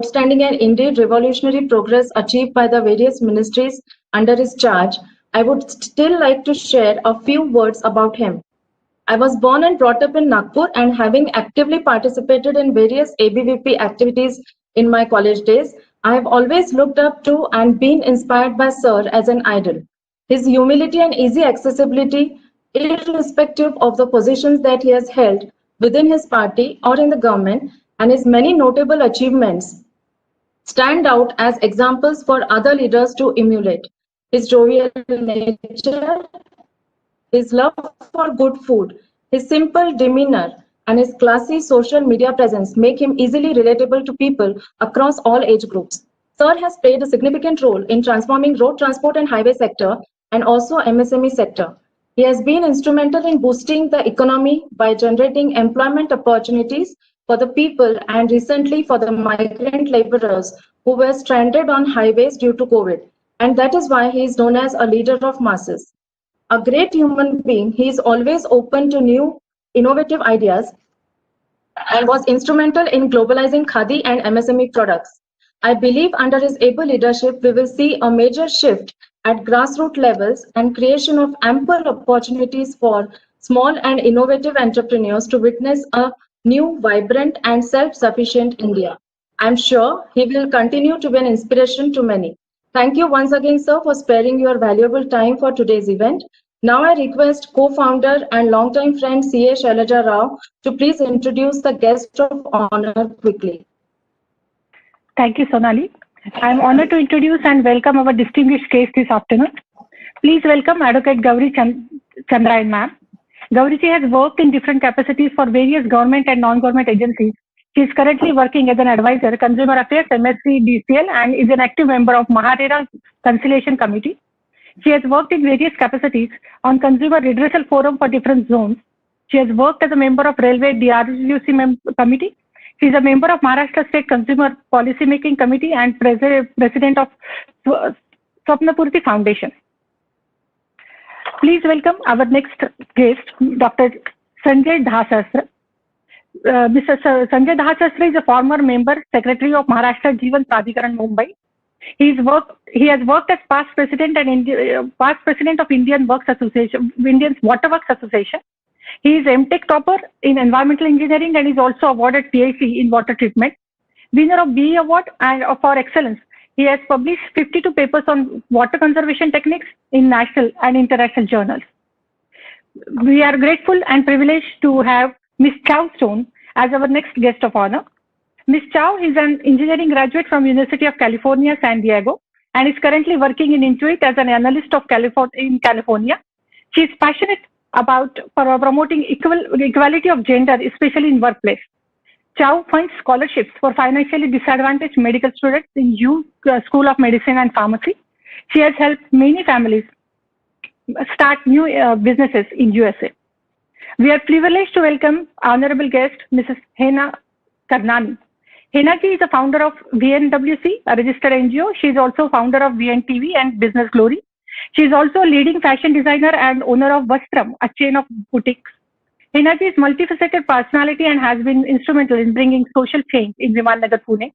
outstanding and indeed revolutionary progress achieved by the various ministries under his charge, I would still like to share a few words about him. I was born and brought up in Nagpur, and having actively participated in various ABVP activities in my college days, I have always looked up to and been inspired by Sir as an idol. His humility and easy accessibility, irrespective of the positions that he has held within his party or in the government, and his many notable achievements stand out as examples for other leaders to emulate. His jovial nature, his love for good food, his simple demeanor, and his classy social media presence make him easily relatable to people across all age groups. Sir has played a significant role in transforming road transport and highway sector and also MSME sector. He has been instrumental in boosting the economy by generating employment opportunities for the people and recently for the migrant laborers who were stranded on highways due to COVID. And that is why he is known as a leader of masses. A great human being, he is always open to new, innovative ideas and was instrumental in globalizing Khadi and MSME products. I believe under his able leadership, we will see a major shift at grassroots levels and creation of ample opportunities for small and innovative entrepreneurs to witness a new, vibrant and self-sufficient India. I'm sure he will continue to be an inspiration to many. Thank you once again, sir, for sparing your valuable time for today's event. Now I request co-founder and longtime friend C.A. Shailaja Rao to please introduce the guest of honor quickly. Thank you, Sonali. I am honored to introduce and welcome our distinguished guest this afternoon. Please welcome Advocate Gauri Chandrayan ma'am. Gauri ji has worked in different capacities for various government and non-government agencies. She is currently working as an advisor, Consumer Affairs, MSc, DCL, and is an active member of Maharera Conciliation Committee. She has worked in various capacities on Consumer Redressal Forum for different zones. She has worked as a member of Railway DRUC Committee. She is a member of Maharashtra State Consumer Policy Making Committee and President of Swapnapurti Foundation. Please welcome our next guest, Dr. Sanjay Dhasastra. Mr. Sanjay Dhasastra is a former member, Secretary of Maharashtra Jeevan Pradhikaran, Mumbai. He has worked as past president of Indian Water Works Association. He is MTech topper in environmental engineering and is also awarded PhD in water treatment. Winner of BE Award and for excellence. He has published 52 papers on water conservation techniques in national and international journals. We are grateful and privileged to have Ms. Chow Stone as our next guest of honor. Ms. Chow is an engineering graduate from University of California, San Diego, and is currently working in Intuit as an analyst in California. She is passionate about promoting equality of gender, especially in workplace. Chow funds scholarships for financially disadvantaged medical students in School of Medicine and Pharmacy. She has helped many families start new businesses in USA. We are privileged to welcome honorable guest, Mrs. Hena Karnani. Hena ji is a founder of VNWC, a registered NGO. She is also founder of VNTV and Business Glory. She is also a leading fashion designer and owner of Vastram, a chain of boutiques. Hena ji is multifaceted personality and has been instrumental in bringing social change in Vimannagar, Pune.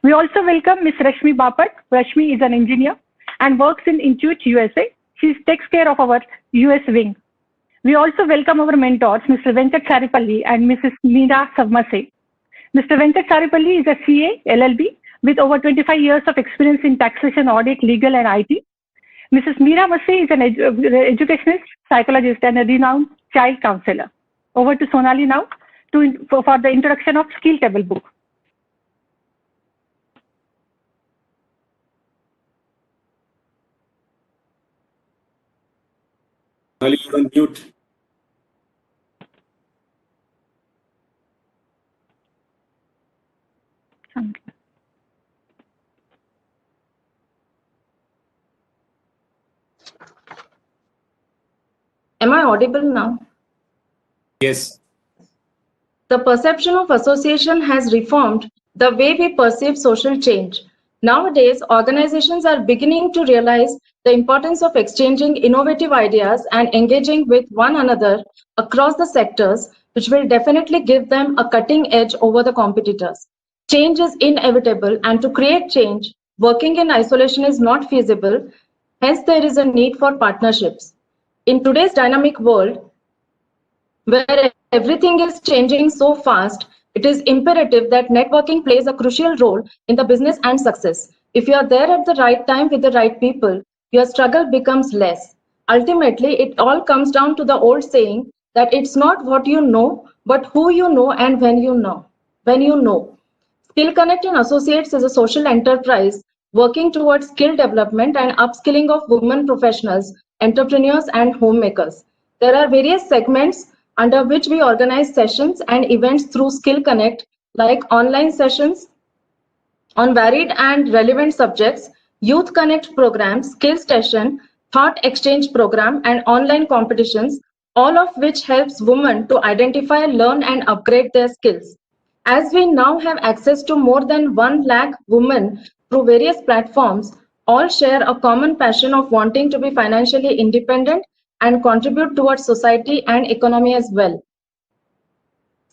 We also welcome Ms. Rashmi Bapat. Rashmi is an engineer and works in Intuit USA. She takes care of our US wing. We also welcome our mentors, Mr. Venkat Saripalli and Mrs. Meera Savmase. Mr. Venkat Saripalli is a CA, LLB, with over 25 years of experience in taxation, audit, legal, and IT. Mrs. Meera Mase is an educationist, psychologist, and a renowned child counselor. Over to Sonali now for the introduction of Skill Table book. Sonali, you're on mute. Am I audible now? Yes. The perception of association has reformed the way we perceive social change. Nowadays, organizations are beginning to realize the importance of exchanging innovative ideas and engaging with one another across the sectors, which will definitely give them a cutting edge over the competitors. Change is inevitable, and to create change, working in isolation is not feasible. Hence, there is a need for partnerships. In today's dynamic world, where everything is changing so fast, it is imperative that networking plays a crucial role in the business and success. If you are there at the right time with the right people, your struggle becomes less. Ultimately, it all comes down to the old saying that it's not what you know, but who you know and when you know. When you know. Skill Connect and Associates is a social enterprise working towards skill development and upskilling of women professionals, entrepreneurs, and homemakers. There are various segments under which we organize sessions and events through Skill Connect, like online sessions on varied and relevant subjects, Youth Connect programs, Skill Station, Thought Exchange program, and online competitions, all of which helps women to identify, learn, and upgrade their skills. As we now have access to more than 1 lakh women through various platforms, all share a common passion of wanting to be financially independent and contribute towards society and economy as well.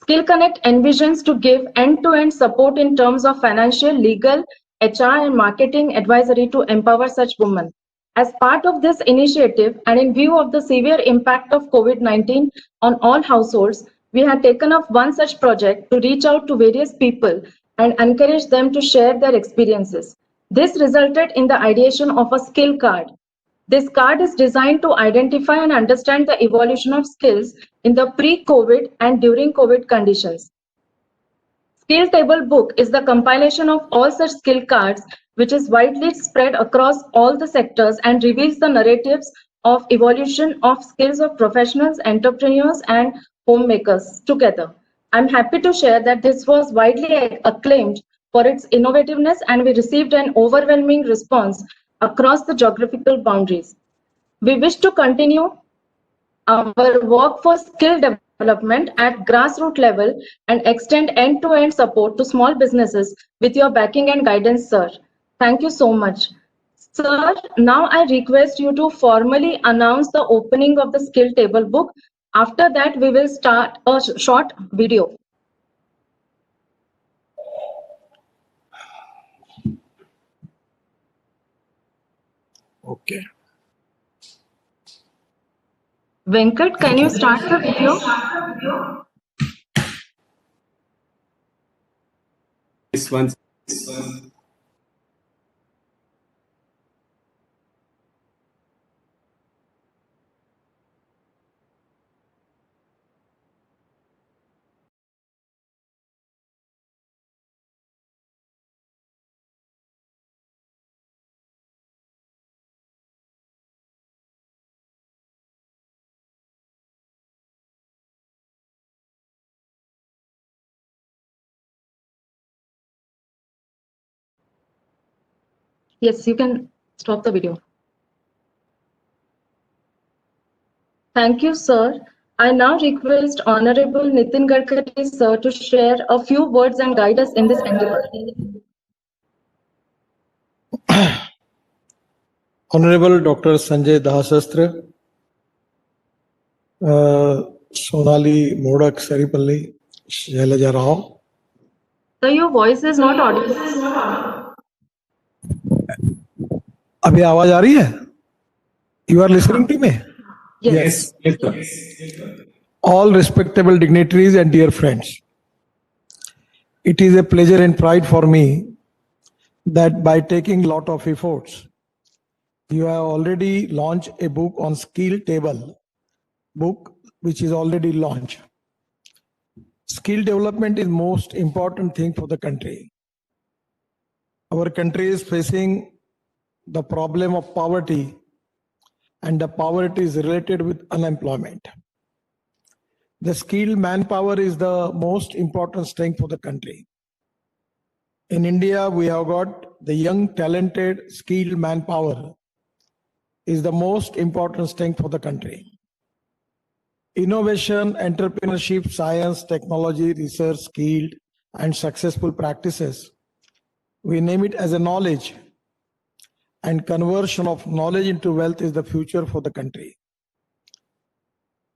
Skill Connect envisions to give end-to-end support in terms of financial, legal, HR, and marketing advisory to empower such women. As part of this initiative, and in view of the severe impact of COVID-19 on all households, we had taken up one such project to reach out to various people and encourage them to share their experiences. This resulted in the ideation of a skill card. This card is designed to identify and understand the evolution of skills in the pre-COVID and during COVID conditions. Skill Table Book is the compilation of all such skill cards, which is widely spread across all the sectors and reveals the narratives of evolution of skills of professionals, entrepreneurs, and homemakers together. I'm happy to share that this was widely acclaimed for its innovativeness, and we received an overwhelming response across the geographical boundaries. We wish to continue our work for skill development at grassroots level and extend end-to-end support to small businesses with your backing and guidance, sir. Thank you so much. Sir, now I request you to formally announce the opening of the skill table book. After that, we will start a short video. Okay. Venkat, can you start the video? This one. Yes, you can stop the video. Thank you, sir. I now request Honorable Nitin Gadkari, sir, to share a few words and guide us in this endeavor. Honorable Dr. Sanjay Dahasastra, Sonali Modak Saripalli, Shailaja Rao. Sir, your voice is not audible. अभी आवाज आ रही है? You are listening to me? Yes. Yes, sir. All respectable dignitaries and dear friends, it is a pleasure and pride for me that by taking lot of efforts, you have already launched a book on skill table book, which is already launched. Skill development is most important thing for the country. Our country is facing the problem of poverty, and the poverty is related with unemployment. The skilled manpower is the most important strength for the country. In India, we have got the young, talented, skilled manpower is the most important strength for the country. Innovation, entrepreneurship, science, technology, research, skilled, and successful practices, we name it as a knowledge, and conversion of knowledge into wealth is the future for the country.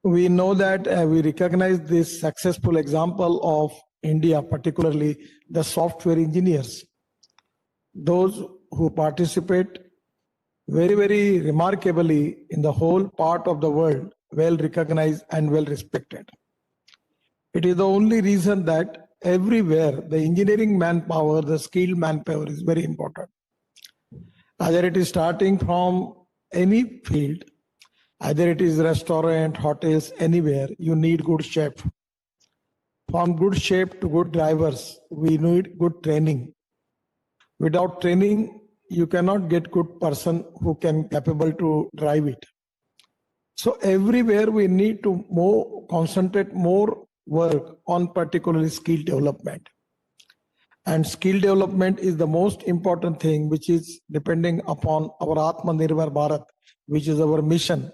We know that we recognize this successful example of India, particularly the software engineers, those who participate very, very remarkably in the whole part of the world, well recognized and well respected. It is the only reason that everywhere the engineering manpower, the skilled manpower is very important. Either it is starting from any field, either it is restaurant, hotels, anywhere, you need good chef. From good chef to good drivers, we need good training. Without training, you cannot get good person who can capable to drive it. So everywhere we need to concentrate more work on particularly skill development. And skill development is the most important thing, which is depending upon our Atmanirbhar Bharat, which is our mission,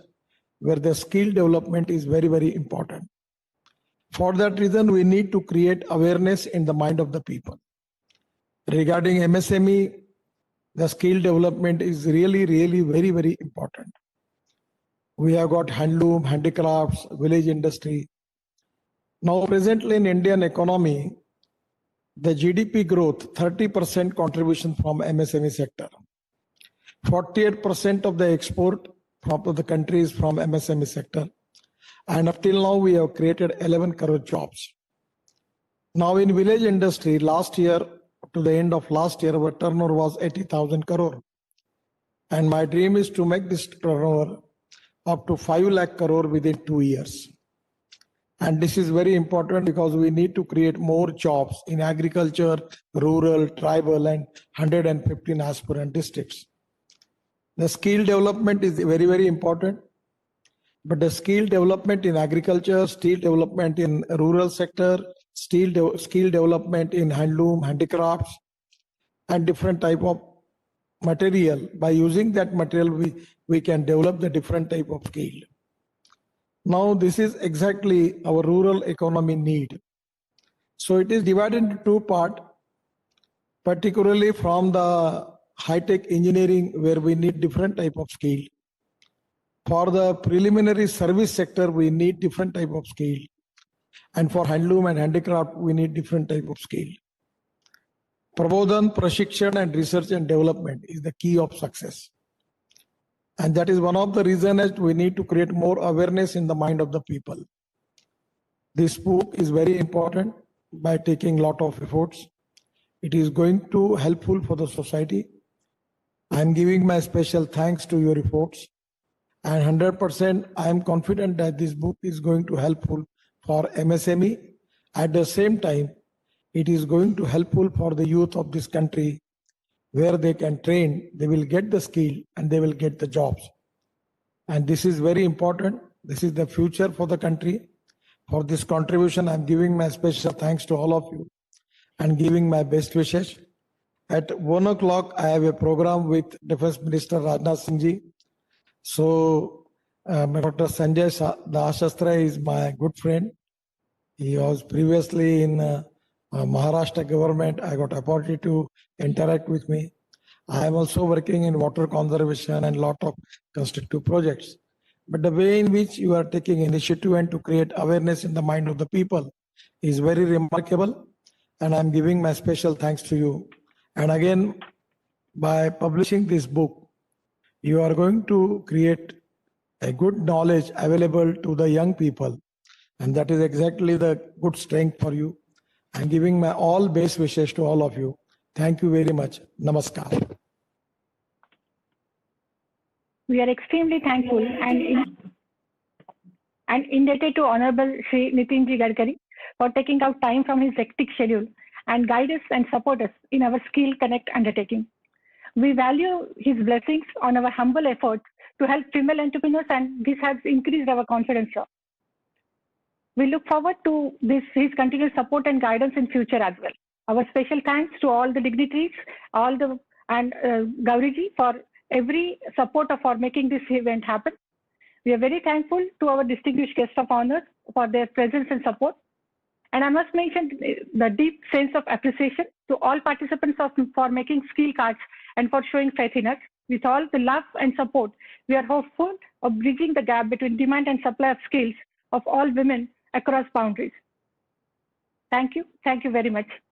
where the skill development is very, very important. For that reason, we need to create awareness in the mind of the people. Regarding MSME, the skill development is really, really very, very important. We have got handloom, handicrafts, village industry. Now, presently in Indian economy, the GDP growth, 30% contribution from MSME sector. 48% of the export from the country is from MSME sector. And up till now, we have created 11 crore jobs. Now in village industry, last year to the end of last year, our turnover was 80,000 crore. And my dream is to make this turnover up to 5 lakh crore within 2 years. And this is very important because we need to create more jobs in agriculture, rural, tribal, and 115 aspirant districts. The skill development is very, very important. But the skill development in agriculture, skill development in rural sector, skill development in handloom, handicrafts, and different type of material. By using that material, we can develop the different type of skill. Now, this is exactly our rural economy need. So it is divided into two parts, particularly from the high-tech engineering, where we need different type of skill. For the preliminary service sector, we need different type of skill. And for handloom and handicraft, we need different type of skill. Prabodhan, Prashikshan, and research and development is the key of success. And that is one of the reasons that we need to create more awareness in the mind of the people. This book is very important by taking lot of efforts. It is going to helpful for the society. I am giving my special thanks to your efforts. And 100% I am confident that this book is going to helpful for MSME. At the same time, it is going to helpful for the youth of this country, where they can train, they will get the skill and they will get the jobs. And this is very important. This is the future for the country. For this contribution, I am giving my special thanks to all of you and giving my best wishes. At 1 o'clock, I have a program with Defense Minister Rajnath Singh ji. So, Dr. Sanjay Dahasastra is my good friend. He was previously in Maharashtra government. I got opportunity to interact with me. I am also working in water conservation and lot of constructive projects. But the way in which you are taking initiative and to create awareness in the mind of the people is very remarkable. And I'm giving my special thanks to you. And again, by publishing this book, you are going to create a good knowledge available to the young people. And that is exactly the good strength for you. I'm giving my all best wishes to all of you. Thank you very much. Namaskar. We are extremely thankful and indebted to Honorable Shri Nitin Ji Gadkari for taking out time from his hectic schedule and guide us and support us in our Skill Connect undertaking. We value his blessings on our humble efforts to help female entrepreneurs, and this has increased our confidence. We look forward to his continued support and guidance in future as well. Our special thanks to all the dignitaries, and Gauriji for every support for making this event happen. We are very thankful to our distinguished guests of honor for their presence and support. And I must mention the deep sense of appreciation to all participants for making skill cards and for showing faith in us. With all the love and support, we are hopeful of bridging the gap between demand and supply of skills of all women across boundaries. Thank you. Thank you very much.